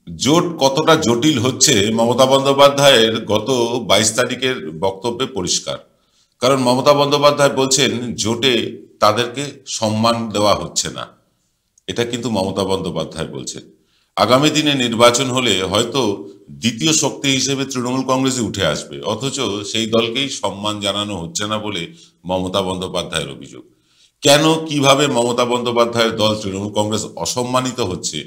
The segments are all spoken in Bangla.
জোট কতটা জটিল হচ্ছে মমতা বন্দ্যোপাধ্যায়ের গত 22 তারিখের বক্তব্যে পরিষ্কার। কারণ মমতা বন্দ্যোপাধ্যায় বলছেন জোটে তাদেরকে সম্মান দেওয়া হচ্ছে না। এটা কিন্তু মমতা বন্দ্যোপাধ্যায় বলছেন। আগামী দিনে নির্বাচন হলে হয়তো দ্বিতীয় শক্তি হিসেবে তৃণমূল কংগ্রেসই উঠে আসবে, অথচ সেই দলকেই সম্মান জানানো হচ্ছে না বলে মমতা বন্দ্যোপাধ্যায়ের অভিযোগ। কেন, কিভাবে মমতা বন্দ্যোপাধ্যায়ের দল তৃণমূল কংগ্রেস অসম্মানিত হচ্ছে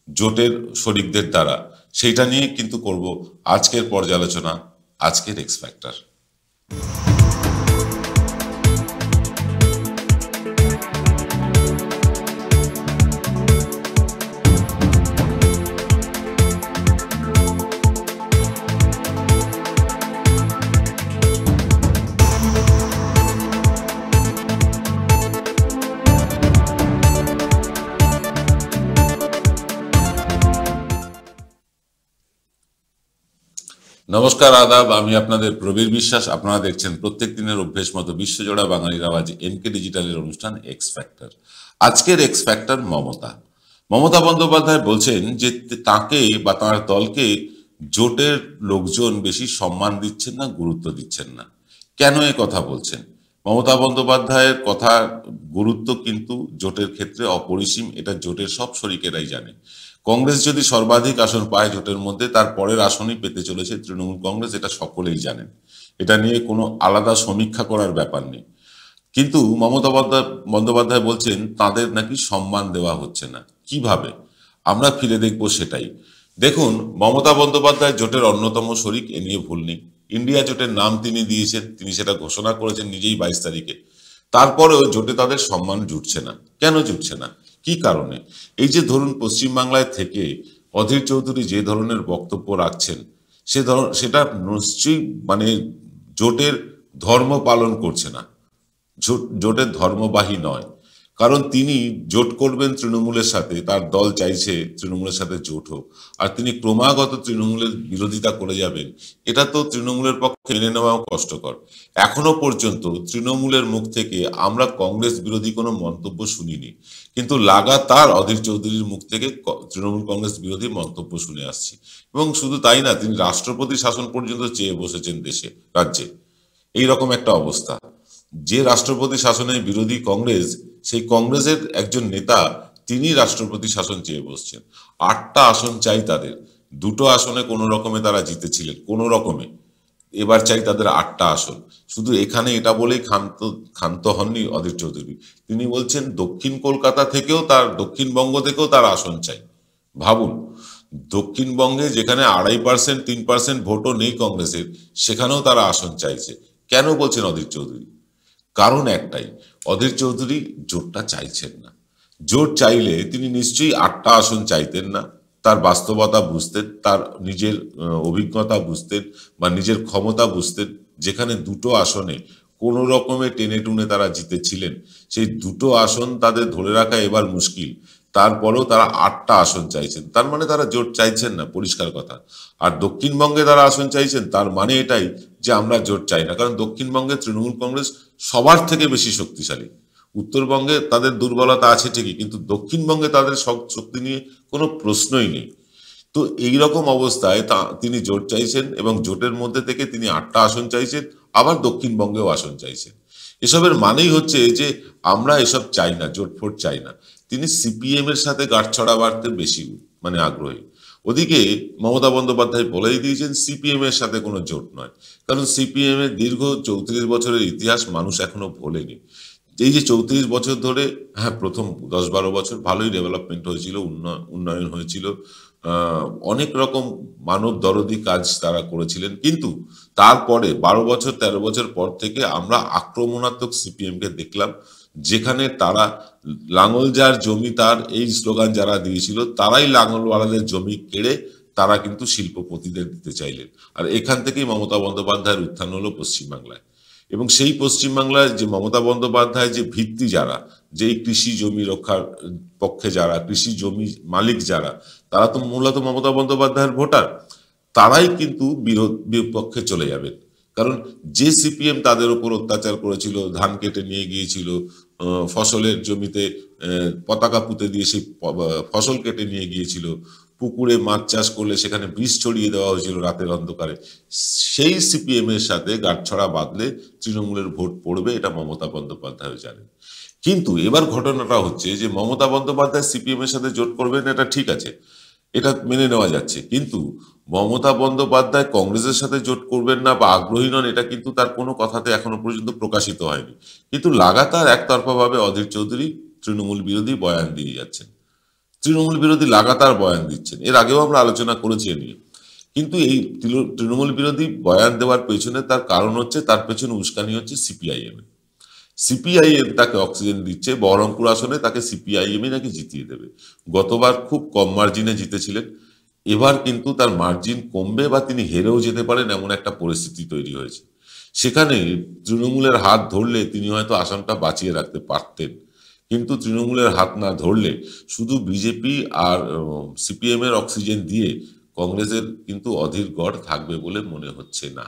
জোটের শরিকদের দ্বারা, সেইটা নিয়ে কিন্তু করব আজকের পর্যালোচনা, আজকের এক্স ফ্যাক্টর। নমস্কার, আদাব। আমি আপনাদের প্রবীর বিশ্বাস। আপনারা দেখছেন প্রত্যেক দিনের অভ্যেস মতো বিশ্বজোড়া বাঙালির আওয়াজ এনকে ডিজিটালের অনুষ্ঠান এক্স ফ্যাক্টর। আজকের এক্স ফ্যাক্টর মমতা বন্দ্যোপাধ্যায় বলছেন যে তাকে বা তার দলকে জোটের লোকজন বেশি সম্মান দিচ্ছেন না, গুরুত্ব দিচ্ছেন না। কেন এ কথা বলছেন? মমতা বন্দ্যোপাধ্যায়ের কথা গুরুত্ব কিন্তু জোটের ক্ষেত্রে অপরিসীম, এটা জোটের সব শরিকেরাই জানে। কংগ্রেস যদি সর্বাধিক আসন পায় জোটের মধ্যে, তার পরের আসনই পেতে চলেছে তৃণমূল কংগ্রেস, এটা সকলেই জানেন। এটা নিয়ে কোনো আলাদা সমীক্ষা করার ব্যাপার নেই। কিন্তু মমতা বন্দ্যোপাধ্যায় বলছেন তাদের নাকি সম্মান দেওয়া হচ্ছে না। কিভাবে? আমরা ফিরে দেখব সেটাই। দেখুন, মমতা বন্দ্যোপাধ্যায় জোটের অন্যতম শরিক, এ নিয়ে ভুল নেই। ইন্ডিয়া জোটের নাম তিনি দিয়েছেন, তিনি সেটা ঘোষণা করেছেন নিজেই 22 তারিখে। তারপরেও জোটে তাদের সম্মান জুটছে না। কেন জুটছে না? কি কারণে? এই যে ধরুন, পশ্চিমবাংলায় থেকে অধীর চৌধুরী যে ধরনের বক্তব্য রাখছেন, সেটা নিশ্চয়ই মানে জোটের ধর্ম পালন করছে না, জোটের ধর্মবাহী নয়। কারণ তিনি জোট করবেন তৃণমূলের সাথে, তার দল চাইছে তৃণমূলের সাথে জোট হোক, আর তিনি ক্রমাগত তৃণমূলের বিরোধিতা করে যাবেন, এটা তো তৃণমূলের পক্ষে মেনে নেওয়াও কষ্টকর। এখনো পর্যন্ত তৃণমূলের মুখ থেকে আমরা কংগ্রেস বিরোধী কোনো মন্তব্য শুনিনি, কিন্তু লাগাতার অধীর চৌধুরীর মুখ থেকে তৃণমূল কংগ্রেস বিরোধী মন্তব্য শুনে আসছি। এবং শুধু তাই না, তিনি রাষ্ট্রপতি শাসন পর্যন্ত চেয়ে বসেছেন দেশে, রাজ্যে। এইরকম একটা অবস্থা। যে রাষ্ট্রপতি শাসনের বিরোধী কংগ্রেস, সেই কংগ্রেসের একজন নেতা তিনি রাষ্ট্রপতি শাসন চেয়ে বসছেন। 8টা আসন চাই তাদের। 2টো আসনে কোনো রকমে তারা জিতেছিলেন, কোনো রকমে। এবার চাই তাদের 8টা আসন। শুধু এখানে এটা বলেই ক্ষান্ত হননি অধীর চৌধুরী। তিনি বলছেন দক্ষিণবঙ্গ থেকেও তার আসন চাই। ভাবুন, দক্ষিণবঙ্গে যেখানে 2.5%, 3% ভোটও নেই কংগ্রেসের, সেখানেও তারা আসন চাইছে। কেন বলছেন অধীর চৌধুরী? কারণ একটাই, অধীর চৌধুরী জোটটা চাইছেন না। জোট চাইলে তিনি নিশ্চয়ই 8টা আসন চাইতেন না। তার বাস্তবতা বুঝতেন, তার নিজের অভিজ্ঞতা বুঝতেন, বা নিজের ক্ষমতা বুঝতেন। যেখানে 2টো আসনে কোনো রকমে টেনে টুনে তারা জিতেছিলেন, সেই 2টো আসন তাদের ধরে রাখা এবার মুশকিল। তারপরেও তারা 8টা আসন চাইছেন, তার মানে তারা জোট চাইছেন না, পরিষ্কার কথা। আর দক্ষিণবঙ্গে তারা আসন চাইছেন, তার মানে এটাই যে আমরা জোট চাই না। কারণ দক্ষিণবঙ্গে তৃণমূল কংগ্রেস সবার থেকে বেশি শক্তিশালী। উত্তরবঙ্গে তাদের দুর্বলতা আছে ঠিকই, কিন্তু দক্ষিণবঙ্গে তাদের শক্তি নিয়ে কোনো প্রশ্নই নেই। তো এই রকম অবস্থায় তিনি জোট চাইছেন, এবং জোটের মধ্যে থেকে তিনি 8টা আসন চাইছেন, আবার দক্ষিণবঙ্গেও আসন চাইছেন। এসবের মানেই হচ্ছে যে আমরা এসব চাই না, জোট ফোট চাই না। তিনি সিপিএম এর সাথে গাঁটছড়া বাড়তে বেশি আগ্রহী। ওদিকে মমতা বন্দ্যোপাধ্যায় বলেই দিয়েছেন সিপিএম এর সাথে কোনো জোট নয়। কারণ সিপিএম এর দীর্ঘ 34 বছরের ইতিহাস মানুষ এখনো ভোলেনি। এই যে 34 বছর ধরে, হ্যাঁ, প্রথম 10-12 বছর ভালোই ডেভেলপমেন্ট হয়েছিল, উন্নয়ন হয়েছিল, অনেক রকম মানব দরদি কাজ তারা করেছিলেন। কিন্তু তারপরে 12-13 বছর পর থেকে আমরা আক্রমণাত্মক সিপিএম কে দেখলাম, যেখানে তারা লাঙল যার জমি তার, এই স্লোগান যারা দিয়েছিল, তারাই লাঙলওয়ালাদের জমি কেড়ে তারা কিন্তু শিল্পপতিদের দিতে চাইলেন। আর এখান থেকেই মমতা বন্দ্যোপাধ্যায়ের উত্থান হলো পশ্চিমবাংলায়। এবং সেই পশ্চিমবাংলায় যে মমতা বন্দ্যোপাধ্যায় যে ভিত্তি যারা, যেই কৃষি জমি রক্ষার পক্ষে যারা, কৃষি জমি মালিক যারা, তারা তো মূলত মমতা বন্দ্যোপাধ্যায়ের ভোটার। তারাই কিন্তু বিপক্ষে চলে যাবেন। কারণ যে সিপিএম তাদের উপর অত্যাচার করেছিল, ধান কেটে নিয়ে গিয়েছিল, ফসলের জমিতে পতাকা পুঁতে দিয়ে সেই ফসল কেটে নিয়ে গিয়েছিল, পুকুরে মাছ চাষ করলে সেখানে বিষ ছড়িয়ে দেওয়া হয়েছিল রাতের অন্ধকারে, সেই সিপিএম এর সাথে গাঁটছড়া বাঁধলে তৃণমূলের ভোট পড়বে, এটা মমতা বন্দ্যোপাধ্যায় জানেন। কিন্তু এবার ঘটনাটা হচ্ছে যে মমতা বন্দ্যোপাধ্যায় সিপিএম এর সাথে জোট করবেন, এটা ঠিক আছে, এটা মেনে নেওয়া যাচ্ছে, কিন্তু মমতা বন্দ্যোপাধ্যায় কংগ্রেসের সাথে জোট করবেন না বা আগ্রহী নন, এটা কিন্তু তার কোনো কথাতে এখনো পর্যন্ত প্রকাশিত হয়নি। কিন্তু লাগাতার একতরফাভাবে অধীর চৌধুরী তৃণমূল বিরোধী বয়ান দিয়ে যাচ্ছেন, তৃণমূল বিরোধী লাগাতার বয়ান দিচ্ছেন। এর আগেও আমরা আলোচনা করেছি এ নিয়ে। কিন্তু এই তৃণমূল বিরোধী বয়ান দেওয়ার পেছনে তার কারণ হচ্ছে, তার পেছনে উস্কানি হচ্ছে সিপিআইএম। সিপিআইএম তাকে অক্সিজেন দিচ্ছে, বহরমপুর আসনে তাকে সিপিআইএমই নাকি জিতিয়ে দেবে। গতবার খুব কম মার্জিনে জিতেছিলেন, এবার কিন্তু তার মার্জিন কমবে বা তিনি হেরেও যেতে পারেন, এমন একটা পরিস্থিতি তৈরি হয়েছে। সেখানে তৃণমূলের হাত ধরলে তিনি হয়তো আসামটা বাঁচিয়ে রাখতে পারতেন, কিন্তু তৃণমূলের হাত না ধরলে শুধু বিজেপি আর সিপিএম এর অক্সিজেন দিয়ে কংগ্রেসের কিন্তু অধীর গড় থাকবে বলে মনে হচ্ছে না।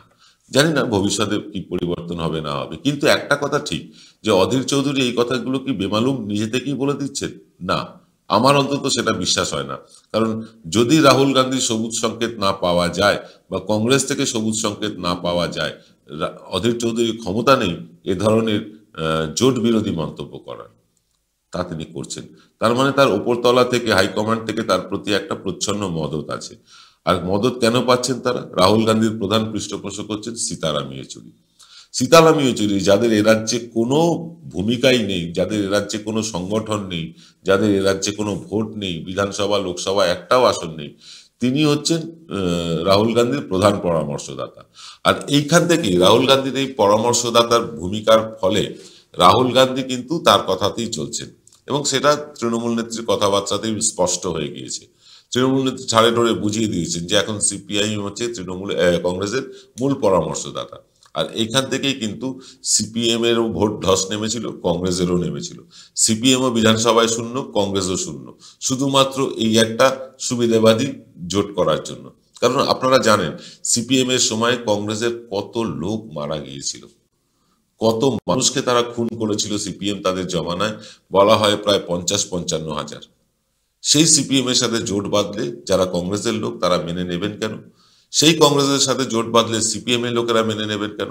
জানি না ভবিষ্যতে কি পরিবর্তন হবে না হবে, কিন্তু একটা কথা ঠিক যে অধীর চৌধুরী এই কথাগুলো কি বেমালুম নিজে থেকেই বলে দিচ্ছেন? না, আমার অন্তত সেটা বিশ্বাস হয় না। কারণ যদি রাহুল গান্ধীর সবুজ সংকেত না পাওয়া যায় বা কংগ্রেস থেকে সবুজ সংকেত না পাওয়া যায়, অধীর চৌধুরীর ক্ষমতা নেই এ ধরনের জোট বিরোধী মন্তব্য করার। তা তিনি করছেন, তার মানে তার উপরতলা থেকে, হাইকমান্ড থেকে তার প্রতি একটা প্রচ্ছন্ন মদত আছে। আর মদত কেন পাচ্ছেন তারা? রাহুল গান্ধীর প্রধান পৃষ্ঠপোষক হচ্ছেন সীতারাম ইয়েচুরি। সীতারাম ইয়েচুরি, যাদের এ রাজ্যে কোনো ভূমিকাই নেই, যাদের এ রাজ্যে কোনো সংগঠন নেই, যাদের এ রাজ্যে কোনো ভোট নেই, বিধানসভা লোকসভা একটাও আসন নেই, তিনি হচ্ছেন রাহুল গান্ধীর প্রধান পরামর্শদাতা। আর এইখান থেকেই রাহুল গান্ধীর এই পরামর্শদাতার ভূমিকার ফলে রাহুল গান্ধী কিন্তু তার কথাতেই চলছেন, এবং সেটা তৃণমূল নেত্রীর কথাবার্তাতেই স্পষ্ট হয়ে গিয়েছে। তৃণমূল নেত্রী ছাড়ে ঠোরে বুঝিয়ে দিয়েছেন যে এখন সিপিআইএম হচ্ছে কংগ্রেসের মূল পরামর্শদাতা। আর এইখান থেকেই কিন্তু সিপিএম এরও ভোট ধস নেমেছিল, কংগ্রেসেরও নেমেছিল। সিপিএমও বিধানসভায় শূন্য, কংগ্রেসও শূন্য, শুধুমাত্র এই একটা সুবিধাবাদী জোট করার জন্য। কারণ আপনারা জানেন সিপিএম এর সময় কংগ্রেসের কত লোক মারা গিয়েছিল, কত মানুষকে তারা খুন করেছিল সিপিএম তাদের জমানায়, বলা হয় প্রায় 50-55 হাজার। সেই সিপিএম এর সাথে জোট বাঁধলে যারা কংগ্রেসের লোক তারা মেনে নেবেন কেন? সেই কংগ্রেসের সাথে জোট বাঁধলে সিপিএম এর লোকেরা মেনে নেবেন কেন?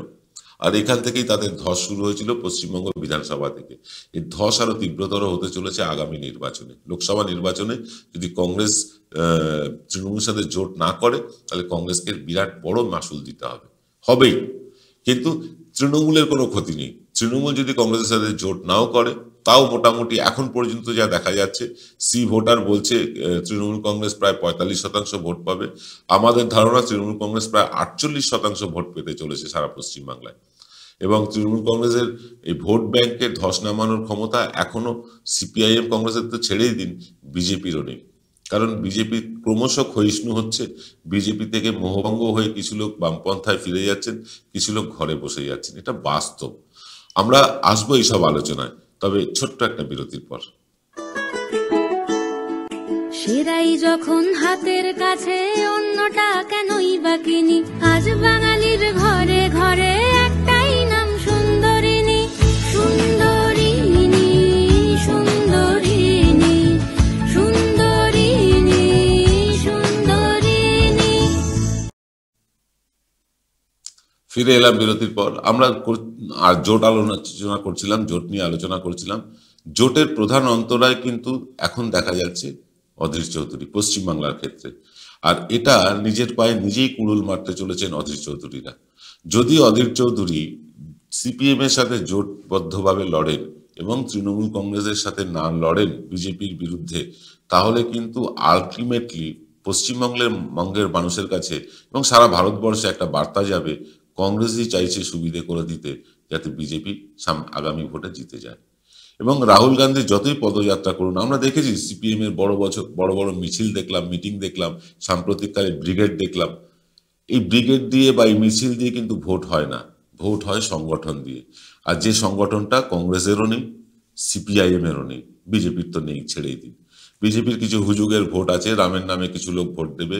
আর এখান থেকেই তাদের ধস শুরু হয়েছিল পশ্চিমবঙ্গ বিধানসভা থেকে। এই ধস আরো তীব্রতর হতে চলেছে আগামী নির্বাচনে, লোকসভা নির্বাচনে। যদি কংগ্রেস তৃণমূলের সাথে জোট না করে তাহলে কংগ্রেসকে বিরাট বড় মাসুল দিতে হবে, হবেই। কিন্তু তৃণমূলের কোনো ক্ষতি নেই। তৃণমূল যদি কংগ্রেসের সাথে জোট নাও করে, তাও মোটামুটি এখন পর্যন্ত যা দেখা যাচ্ছে, সি ভোটার বলছে তৃণমূল কংগ্রেস প্রায় 45% ভোট পাবে। আমাদের ধারণা তৃণমূল কংগ্রেস প্রায় 48% ভোট পেতে চলেছে সারা পশ্চিমবাংলায়। এবং তৃণমূল কংগ্রেসের এই ভোট ব্যাংকে ধস নামানোর ক্ষমতা এখনো সিপিআইএম কংগ্রেসের তো ছেড়েই দিন, বিজেপিরও নেই। কারণ বিজেপি ক্রমশ ক্ষয়িষ্ণু হচ্ছে, বিজেপি থেকে মোহভঙ্গ হয়ে কিছু লোক বামপন্থায় ফিরে যাচ্ছেন, কিছু লোক ঘরে বসে যাচ্ছেন, এটা বাস্তব। আমরা আসবো এইসব আলোচনায়, তবে ছোট্ট একটা বিরতির পর। সেরাই যখন হাতের কাছে, অন্যটা কেনই বা কিনি। আজ বাঙালির ঘরে ঘরে একটাই নাম সুন্দরিনী, সুন্দরিনী, সুন্দরিনী, সুন্দরিনী, সুন্দরিনী। ফিরে এলাম বিরতির পর। আমরা আর জোট আলোচনা করছিলাম, জোট নিয়ে আলোচনা করছিলাম। জোটের প্রধান অন্তরায় কিন্তু এখন দেখা যাচ্ছে অধীর চৌধুরী পশ্চিমবাংলার ক্ষেত্রে। আর এটা নিজের পায়ে নিজেই কুড়ুল মারতে চলেছেন অধীর চৌধুরীরা। যদি অধীর চৌধুরী সিপিএম এর সাথে জোটবদ্ধভাবে লড়েন এবং তৃণমূল কংগ্রেসের সাথে না লড়েন বিজেপির বিরুদ্ধে, তাহলে কিন্তু আলটিমেটলি পশ্চিমবঙ্গের মানুষের কাছে এবং সারা ভারতবর্ষে একটা বার্তা যাবে, কংগ্রেসই চাইছে সুবিধে করে দিতে যাতে বিজেপি আগামী ভোটে জিতে যায়। এবং রাহুল গান্ধী যতই পদযাত্রা করুন, আমরা দেখেছি সিপিএম এর বড় বড় মিছিল দেখলাম, মিটিং দেখলাম, সাম্প্রতিককালে ব্রিগেড দেখলাম। এই ব্রিগেড দিয়ে বা এই মিছিল দিয়ে কিন্তু ভোট হয় না, ভোট হয় সংগঠন দিয়ে। আর যে সংগঠনটা কংগ্রেসেরও নেই, সিপিআইএম এরও নেই, বিজেপির তো নেই, ছেড়েই দিন। বিজেপির কিছু হুজুগের ভোট আছে, রামের নামে কিছু লোক ভোট দেবে,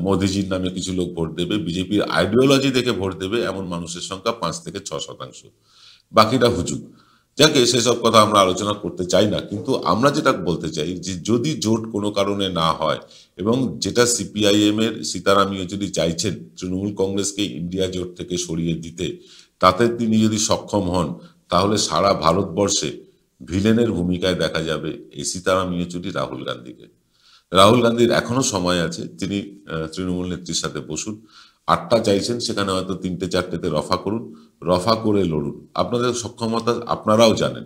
মোদিজির নামে কিছু লোক ভোট দেবে, বিজেপির আইডিওলজি দেখে ভোট দেবে এমন মানুষের সংখ্যা 5 থেকে 6%। বাকিটা হুজুগ। যাকে সেসব কথা আমরা আলোচনা করতে চাই না, কিন্তু আমরা যেটা বলতে চাই যে যদি জোট কোনো কারণে না হয় এবং যেটা সিপিআইএম এর সীতারাম ইয়েচুরি চাইছেন তৃণমূল কংগ্রেসকে ইন্ডিয়া জোট থেকে সরিয়ে দিতে, তাতে তিনি যদি সক্ষম হন তাহলে সারা ভারতবর্ষে ভিলেনের ভূমিকায় দেখা যাবে এই সীতারাম ইয়েচুরি রাহুল গান্ধীকে। রাহুল গান্ধীর এখনো সময় আছে, তিনি তৃণমূল নেত্রীর সাথে বসুন, 8টা চাইছেন সেখানে হয়তো 3টে 4টেতে রফা করুন, রফা করে লড়ুন। আপনাদের সক্ষমতা আপনারাও জানেন,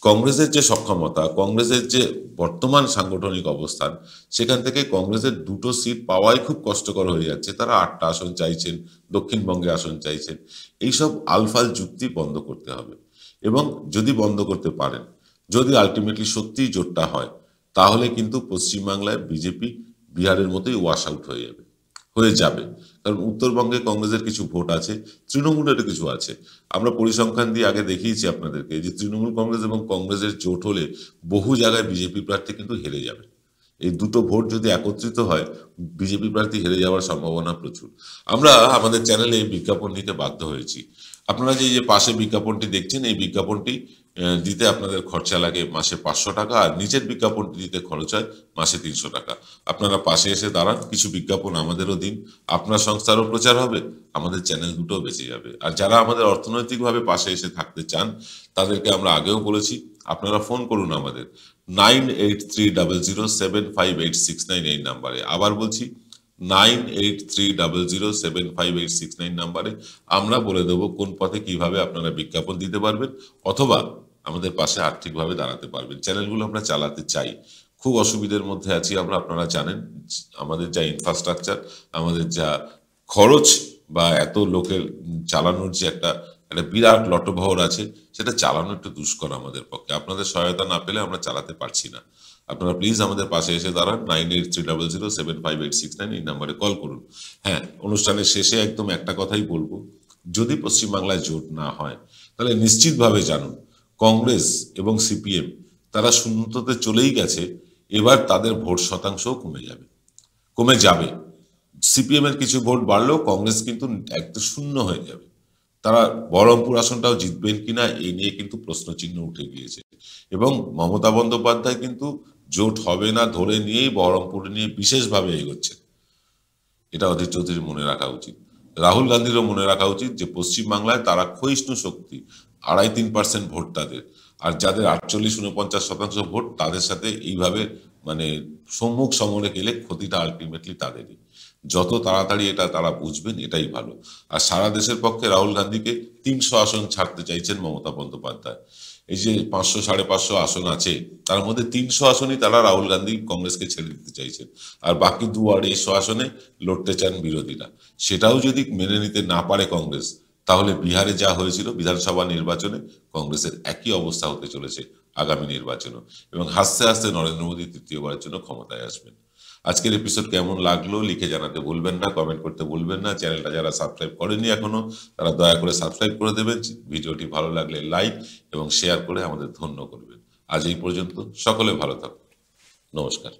কংগ্রেসের যে সক্ষমতা, কংগ্রেসের যে বর্তমান সাংগঠনিক অবস্থান, সেখান থেকে কংগ্রেসের 2টো সিট পাওয়াই খুব কষ্টকর হয়ে যাচ্ছে। তারা 8টা আসন চাইছেন, দক্ষিণবঙ্গে আসন চাইছেন। এইসব আলফাল যুক্তি বন্ধ করতে হবে, এবং যদি বন্ধ করতে পারেন, যদি আলটিমেটলি সত্যিই জোটটা হয়, তাহলে কিন্তু পশ্চিমবাংলায় বিজেপি বিহারের মতোই ওয়াশ আউট হয়ে যাবে। কারণ উত্তরবঙ্গে কংগ্রেসের কিছু ভোট আছে, তৃণমূলের কিছু আছে। আমরা পরিসংখ্যান দিয়ে আগে দেখিয়েছি আপনাদেরকে যে তৃণমূল কংগ্রেস এবং কংগ্রেসের জোট হলে বহু জায়গায় বিজেপি প্রার্থী কিন্তু হেরে যাবে। এই দুটো ভোট যদি একত্রিত হয়, বিজেপি প্রার্থী হেরে যাওয়ার সম্ভাবনা প্রচুর। আমরা আমাদের চ্যানেলে বিজ্ঞাপন দিতে বাধ্য হয়েছি। আপনারা যে পাশে বিজ্ঞাপনটি দেখছেন, এই বিজ্ঞাপনটি দিতে আপনাদের খরচা লাগে মাসে 500 টাকা, আর নিচের বিজ্ঞাপনটি দিতে খরচ হয় মাসে 300 টাকা। আপনারা পাশে এসে দাঁড়ান, কিছু বিজ্ঞাপন আমাদেরও দিন, আপনার সংস্থারও প্রচার হবে, আমাদের চ্যানেল দুটোও বেঁচে যাবে। আর যারা আমাদের অর্থনৈতিকভাবে পাশে এসে থাকতে চান, তাদেরকে আমরা আগেও বলেছি, আপনারা ফোন করুন আমাদের 9830075869 এই নাম্বারে। আবার বলছি 9830075869 নাম্বারে। আমরা বলে দেবো কোন পথে কিভাবে আপনারা বিজ্ঞাপন দিতে পারবেন অথবা আমাদের পাশে আর্থিকভাবে দাঁড়াতে পারবেন। চ্যানেলগুলো আমরা চালাতে চাই, খুব অসুবিধার মধ্যে আছি আমরা, আপনারা জানেন। আমাদের যা ইনফ্রাস্ট্রাকচার, আমাদের যা খরচ, বা এত লোকের চালানোর যে একটা বিরাট লটবহর আছে, সেটা চালানো একটু দুষ্কর আমাদের পক্ষে। আপনাদের সহায়তা না পেলে আমরা চালাতে পারছি না। আপনারা প্লিজ আমাদের পাশে এসে দাঁড়ান, 9830075869 এই নাম্বারে কল করুন। হ্যাঁ, অনুষ্ঠানের শেষে একদম একটা কথাই বলবো, যদি পশ্চিমবাংলায় জোট না হয়, তাহলে নিশ্চিতভাবে জানুন কংগ্রেস এবং সিপিএম তারা শূন্যতে চলেই গেছে। এবার তাদের ভোট শতাংশও কমে যাবে। সিপিএম এর কিছু ভোট বাড়লেও কংগ্রেস কিন্তু একদম শূন্য হয়ে যাবে। তারা বহরমপুর আসনটাও জিতবেন কিনা এই নিয়ে কিন্তু প্রশ্নচিহ্ন উঠে গিয়েছে, এবং মমতা বন্দ্যোপাধ্যায় কিন্তু জোট হবে না ধরে নিয়েই বহরমপুর নিয়ে বিশেষভাবে এগোচ্ছেন। এটা অধীর চৌধুরীর মনে রাখা উচিত, রাহুল গান্ধীরও মনে রাখা উচিত যে পশ্চিমবাংলায় তারা ক্ষয়িষ্ণু শক্তি, 2.5-3% ভোট তাদের, আর যাদের 48-49% ভোট, তাদের সাথে এইভাবে সম্মুখ সমরে গেলে ক্ষতিটা আলটিমেটলি তাদেরই। যত তাড়াতাড়ি এটা তারা বুঝবেন এটাই ভালো। আর সারা দেশের পক্ষে রাহুল গান্ধীকে 300 আসন ছাড়তে চাইছেন মমতা বন্দ্যোপাধ্যায়। এই যে 500-550 আসন আছে, তার মধ্যে 300 আসনই তারা রাহুল গান্ধী কংগ্রেসকে ছেড়ে দিতে চাইছেন, আর বাকি 200-250 আসনে লড়তে চান বিরোধীরা। সেটাও যদি মেনে নিতে না পারে কংগ্রেস, তাহলে বিহারে যা হয়েছিল বিধানসভা নির্বাচনে, কংগ্রেসের একই অবস্থা হতে চলেছে আগামী নির্বাচনও, এবং হাসতে হাসতে নরেন্দ্র মোদী তৃতীয়বারের জন্য ক্ষমতায় আসবেন। আজকের এপিসোড কেমন লাগলো লিখে জানাতে ভুলবেন না, কমেন্ট করতে ভুলবেন না। চ্যানেলটা যারা সাবস্ক্রাইব করেনি এখনো, তারা দয়া করে সাবস্ক্রাইব করে দেবেন। ভিডিওটি ভালো লাগলে লাইক এবং শেয়ার করে আমাদের ধন্য করবেন। আজ এই পর্যন্ত, সকলে ভালো থাকুন, নমস্কার।